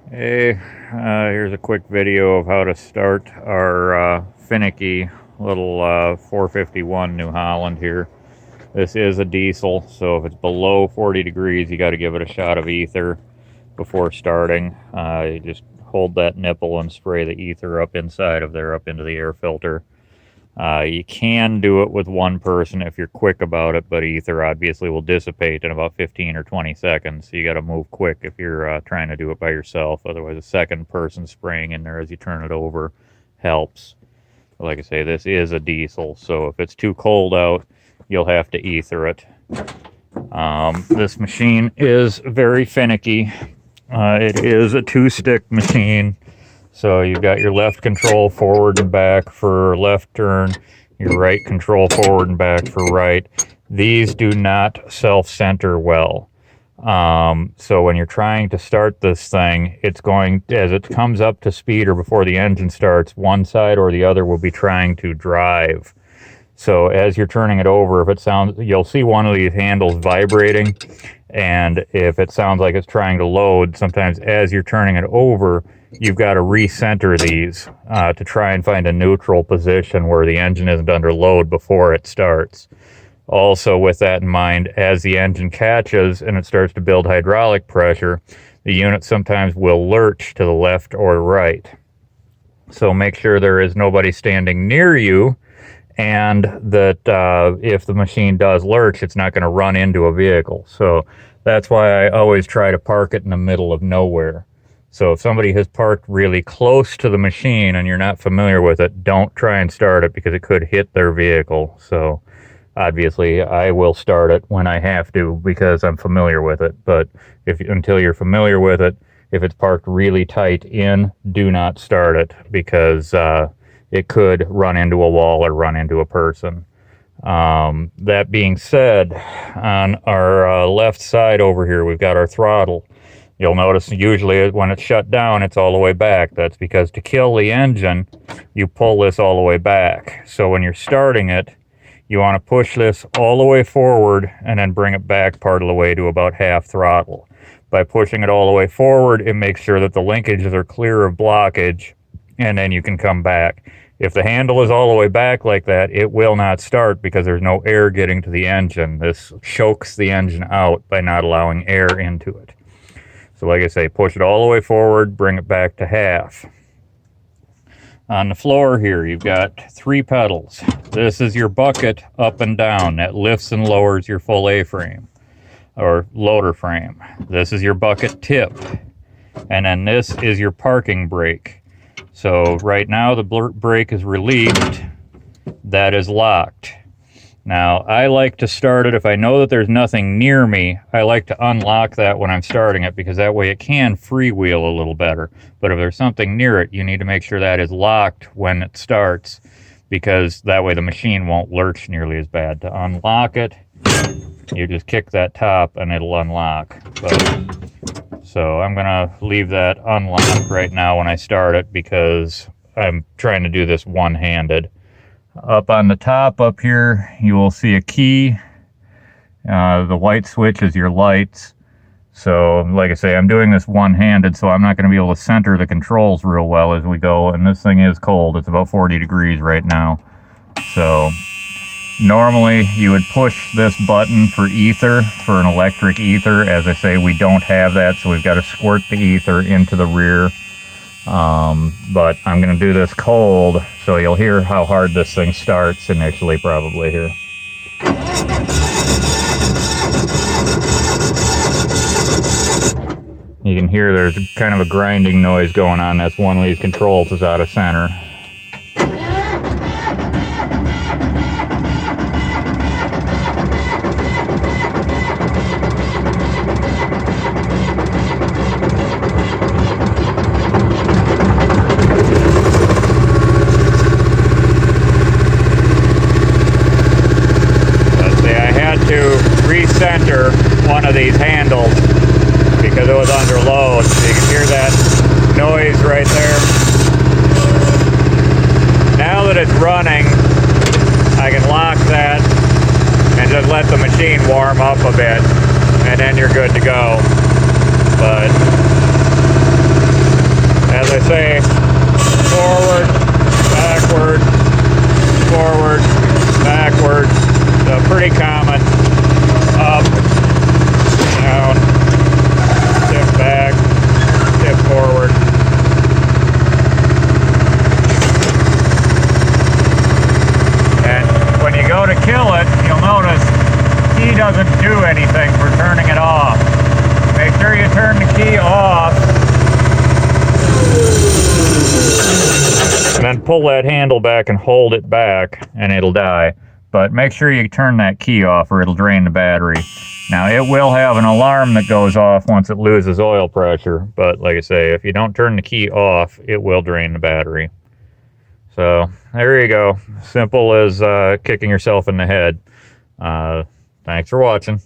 Hey, here's a quick video of how to start our finicky little 451 New Holland here. This is a diesel, so if it's below 40 degrees, you got to give it a shot of ether before starting. You just hold that nipple and spray the ether up inside of there, up into the air filter. You can do it with one person if you're quick about it, but ether obviously will dissipate in about 15 or 20 seconds. So you got to move quick if you're trying to do it by yourself. Otherwise, a second person spraying in there as you turn it over helps. But like I say, this is a diesel, so if it's too cold out, you'll have to ether it. This machine is very finicky. It is a two-stick machine. So you've got your left control forward and back for left turn, your right control forward and back for right. These do not self-center well. So when you're trying to start this thing, it's going, as it comes up to speed or before the engine starts, one side or the other will be trying to drive. So as you're turning it over, if it sounds, you'll see one of these handles vibrating, and if it sounds like it's trying to load, sometimes as you're turning it over, you've got to recenter these to try and find a neutral position where the engine isn't under load before it starts. Also, with that in mind, as the engine catches and it starts to build hydraulic pressure, the unit sometimes will lurch to the left or right. So make sure there is nobody standing near you, and that if the machine does lurch, it's not going to run into a vehicle. So that's why I always try to park it in the middle of nowhere. So if somebody has parked really close to the machine and you're not familiar with it, don't try and start it because it could hit their vehicle. So obviously I will start it when I have to because I'm familiar with it. But until you're familiar with it, if it's parked really tight in, do not start it because it could run into a wall or run into a person. That being said, on our left side over here, we've got our throttle. You'll notice usually when it's shut down, it's all the way back. That's because to kill the engine, you pull this all the way back. So when you're starting it, you want to push this all the way forward and then bring it back part of the way to about half throttle. By pushing it all the way forward, it makes sure that the linkages are clear of blockage, and then you can come back. If the handle is all the way back like that, it will not start because there's no air getting to the engine. This chokes the engine out by not allowing air into it. So like I say, push it all the way forward, bring it back to half. On the floor here, you've got 3 pedals. This is your bucket up and down that lifts and lowers your full A-frame or loader frame. This is your bucket tip. And then this is your parking brake. So right now the brake is released. That is locked. Now, I like to start it, if I know that there's nothing near me, I like to unlock that when I'm starting it because that way it can freewheel a little better. But if there's something near it, you need to make sure that is locked when it starts because that way the machine won't lurch nearly as bad. To unlock it, you just kick that top and it'll unlock. So I'm going to leave that unlocked right now when I start it because I'm trying to do this one-handed. Up on the top up here, you will see a key. The white switch is your lights. So like I say, I'm doing this one-handed, so I'm not going to be able to center the controls real well as we go. And this thing is cold. It's about 40 degrees right now. So normally you would push this button for ether, for an electric ether. As I say, we don't have that, so we've got to squirt the ether into the rear. But I'm going to do this cold, so you'll hear how hard this thing starts initially probably here. You can hear there's kind of a grinding noise going on. That's one of these controls is out of center. Recenter one of these handles because it was under load. So you can hear that noise right there. Now that it's running, I can lock that and just let the machine warm up a bit, and then you're good to go. But pull that handle back and hold it back and it'll die. But make sure you turn that key off or it'll drain the battery. Now it will have an alarm that goes off once it loses oil pressure, but like I say, if you don't turn the key off, it will drain the battery. So there you go. Simple as kicking yourself in the head. Thanks for watching.